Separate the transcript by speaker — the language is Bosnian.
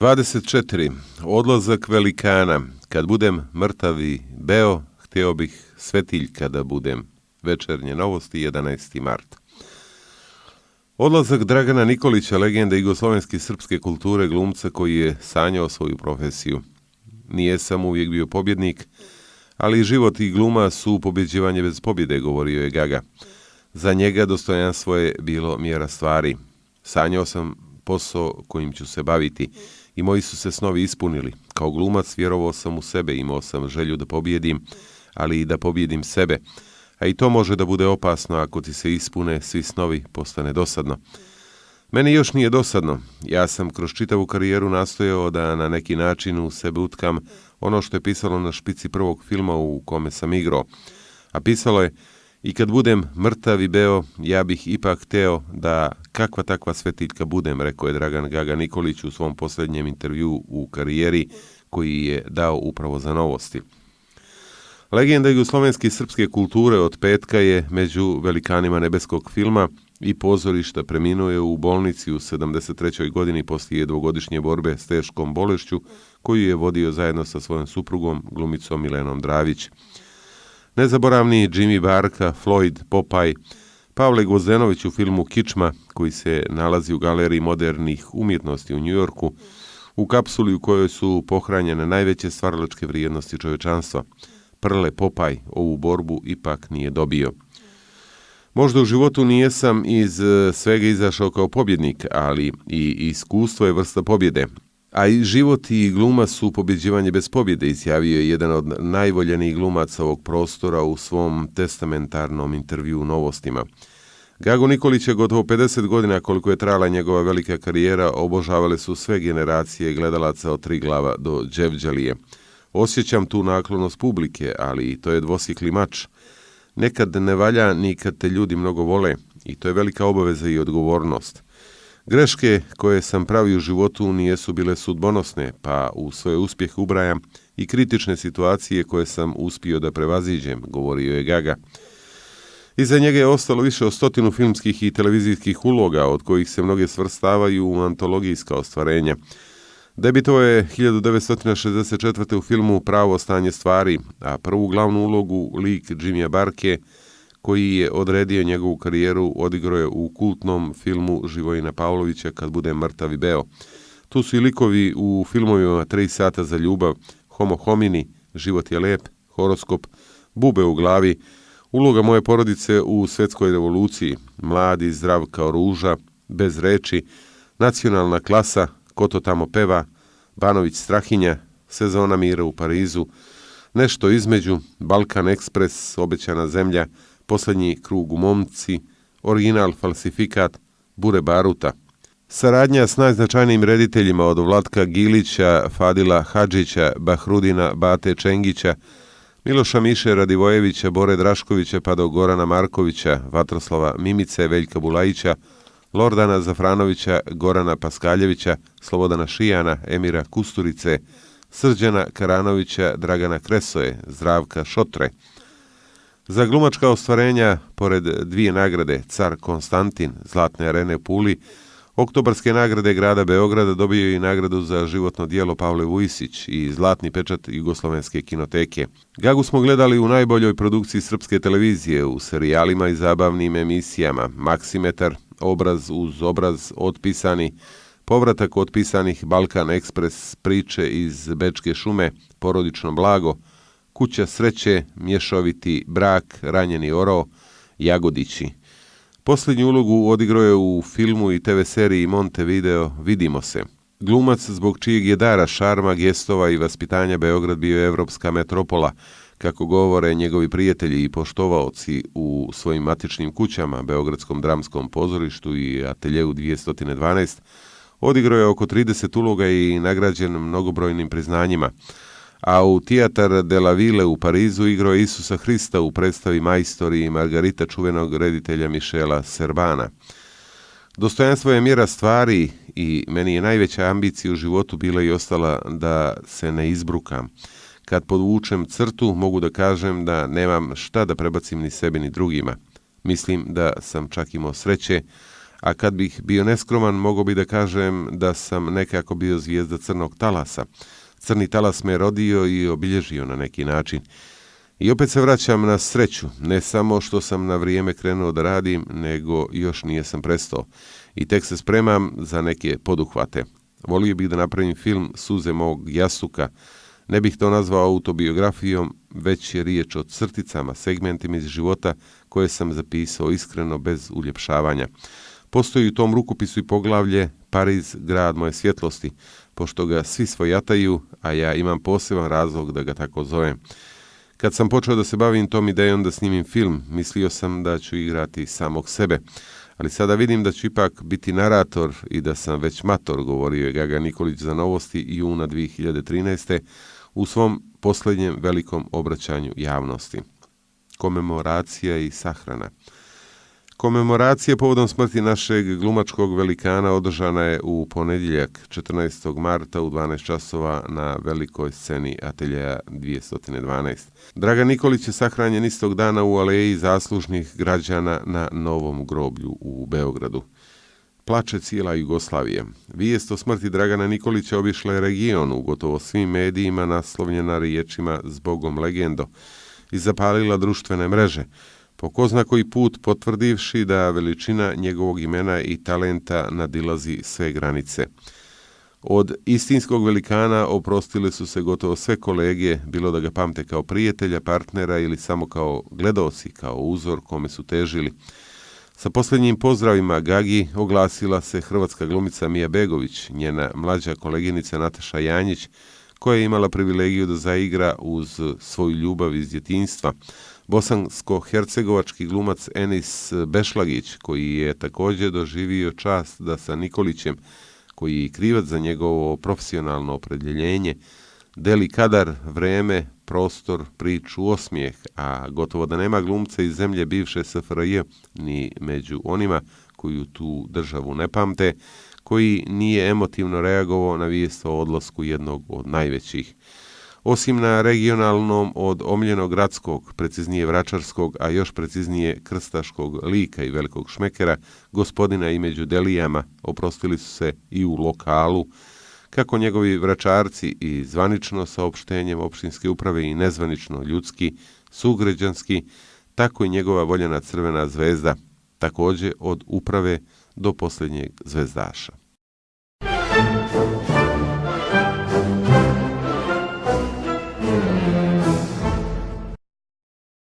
Speaker 1: 24. Odlazak velikana. Kad budem mrtav i beo, hteo bih svetiljka da budem. Večernje novosti, 11. mart. Odlazak Dragana Nikolića, legende jugoslovenske i srpske kulture, glumca koji je sanjao svoju profesiju. Nije sam uvijek bio pobjednik, ali život i gluma su pobjeđivanje bez pobjede, govorio je Gaga. Za njega dostojanstvo je bilo mjera stvari. Sanjao sam posao kojim ću se baviti i moji su se snovi ispunili. Kao glumac vjerovao sam u sebe, imao sam želju da pobjedim, ali i da pobjedim sebe. A i to može da bude opasno ako ti se ispune svi snovi, postane dosadno. Meni još nije dosadno. Ja sam kroz čitavu karijeru nastojao da na neki način u sebe utkam ono što je pisalo na špici prvog filma u kome sam igrao. A pisalo je: i kad budem mrtav i beo, ja bih ipak hteo da kakva takva svetiljka budem, rekao je Dragan Gaga Nikolić u svom posljednjem intervjuu u karijeri koji je dao upravo za Novosti. Legenda jugoslovenske i srpske kulture od petka je među velikanima nebeskog filma i pozorišta. Preminuo je u bolnici u 73. godini poslije dvogodišnje borbe s teškom bolešću koju je vodio zajedno sa svojom suprugom, glumicom Milenom Dravić. Nezaboravni Jimmy Barka, Floyd, Popaj, Pavle Gvozdenović u filmu Kičma, koji se nalazi u galeriji modernih umjetnosti u Njujorku, u kapsuli u kojoj su pohranjene najveće stvaralačke vrijednosti čovječanstva. Prle Popaj ovu borbu ipak nije dobio. Možda u životu nijesam iz svega izašao kao pobjednik, ali i iskustvo je vrsta pobjede. A i život i gluma su pobjeđivanje bez pobjede, izjavio je jedan od najvoljenijih glumaca ovog prostora u svom testamentarnom intervjuu u Novostima. Gago Nikolić je gotovo 50 godina koliko je trajala njegova velika karijera, obožavale su sve generacije gledalaca od Triglava do Đevđelije. Osjećam tu naklonost publike, ali to je dvosjekli mač. Nekad ne valja ni kad te ljudi mnogo vole i to je velika obaveza i odgovornost. Greške koje sam pravio u životu nijesu bile sudbonosne, pa u svoje uspjehe ubrajam i kritične situacije koje sam uspio da prevaziđem, govorio je Gaga. Iza njega je ostalo više od 100 filmskih i televizijskih uloga, od kojih se mnoge svrstavaju u antologijska ostvarenja. Debitovao je 1964. u filmu Pravo stanje stvari, a prvu glavnu ulogu, lik Jimmya Barke, koji je odredio njegovu karijeru, odigrao je u kultnom filmu Živojina Pavlovića Kad budem mrtav i beo. Tu su i likovi u filmovima 3 sata za ljubav, Homo homini, Život je lep, Horoskop, Bube u glavi, uloga moje porodice u Svjetskoj revoluciji, Mladi zdrav kao ruža, Bez reči, Nacionalna klasa, Ko to tamo peva, Banović Strahinja, Sezona mira u Parizu, Nešto između, Balkan Ekspres, Obećana zemlja, Posljednji krug u momci, Original falsifikat, Bure baruta. Saradnja s najznačajnijim rediteljima od Vlatka Gilića, Fadila Hadžića, Bahrudina Bate Čengića, Miloša Miše Radivojevića, Bore Draškovića pa do Gorana Markovića, Vatroslava Mimice, Veljka Bulajića, Lordana Zafranovića, Gorana Paskaljevića, Slobodana Šijana, Emira Kusturice, Srđana Karanovića, Dragana Kresoje, Zdravka Šotre. Za glumačka ostvarenja, pored 2 nagrade, Car Konstantin, Zlatne arene u Puli, Oktobarske nagrade grada Beograda, dobio je i nagradu za životno djelo Pavle Vujsić i Zlatni pečat Jugoslovenske kinoteke. Gagu smo gledali u najboljoj produkciji srpske televizije, u serijalima i zabavnim emisijama: Maksimetar, Obraz uz obraz, Otpisani, Povratak otpisanih, Balkan Ekspres, Priče iz Bečke šume, Porodično blago, Kuća sreće, Mješoviti brak, Ranjeni orao, Jagodići. Posljednju ulogu odigrao je u filmu i TV seriji Montevideo Vidimo se. Glumac zbog čijeg je dara, šarma, gestova i vaspitanja Beograd bio je evropska metropola, kako govore njegovi prijatelji i poštovaoci u svojim matičnim kućama, Beogradskom dramskom pozorištu i ateljeu 212. Odigrao je oko 30 uloga i nagrađen mnogobrojnim priznanjima. A u Teatar de la Ville u Parizu igrao je Isusa Hrista u predstavi Majstori i Margarita čuvenog reditelja Mišela Serbana. Dostojanstvo je mjera stvari i meni je najveća ambicija u životu bila i ostala da se ne izbrukam. Kad podvučem crtu, mogu da kažem da nemam šta da prebacim ni sebi ni drugima. Mislim da sam čak imao sreće, A kad bih bio neskroman, mogao bi da kažem da sam nekako bio zvijezda crnog talasa. Crni talas me rodio i obilježio na neki način. I opet se vraćam na sreću, ne samo što sam na vrijeme krenuo da radim, nego još nijesam prestao. I tek se spremam za neke poduhvate. Volio bih da napravim film Suze mog jasuka. Ne bih to nazvao autobiografijom, već je riječ o crticama, segmentima iz života koje sam zapisao iskreno, bez uljepšavanja. Postoji u tom rukopisu i poglavlje Pariz, grad moje svjetlosti, pošto ga svi svojataju, a ja imam poseban razlog da ga tako zovem. Kad sam počeo da se bavim tom idejom da snimim film, mislio sam da ću igrati samog sebe, ali sada vidim da ću ipak biti narator i da sam već mator, govorio je Gaga Nikolić za Novosti juna 2013. u svom posljednjem velikom obraćanju javnosti. Komemoracija i sahrana. Komemoracija povodom smrti našeg glumačkog velikana održana je u ponedjeljak 14. marta u 12 časova na velikoj sceni Ateljeja 212. Dragan Nikolić je sahranjen istog dana u aleji zaslužnih građana na Novom groblju u Beogradu. Plače cijela Jugoslavija. Vijest o smrti Dragana Nikolića obišla je region u gotovo svim medijima naslovljena riječima "Zbogom legendo" i zapalila društvene mreže, po ko zna koji put potvrdivši da veličina njegovog imena i talenta nadilazi sve granice. Od istinskog velikana oprostile su se gotovo sve kolege, bilo da ga pamte kao prijatelja, partnera ili samo kao gledaoci, kao uzor kome su težili. Sa posljednjim pozdravima Gagi oglasila se hrvatska glumica Mija Begović, njena mlađa koleginica Nataša Janjić, koja je imala privilegiju da zaigra uz svoju ljubav iz djetinjstva. Bosansko-hercegovački glumac Enis Bešlagić, koji je također doživio čast da sa Nikolićem, koji je krivac za njegovo profesionalno opredjeljenje, deli kadar, vreme, prostor, priču, osmijeh, a gotovo da nema glumca iz zemlje bivše SFRJ, ni među onima koju tu državu ne pamte, koji nije emotivno reagovao na vijest o odlasku jednog od najvećih. Osim na regionalnom od omiljenog gradskog, preciznije vračarskog, a još preciznije krstaškog lika i velikog šmekera, gospodina i među delijama, oprostili su se i u lokalu, kako njegovi vračarci i zvanično saopštenjem opštinske uprave i nezvanično ljudski, sugrađanski, tako i njegova voljena Crvena zvezda, također od uprave do posljednjeg zvezdaša.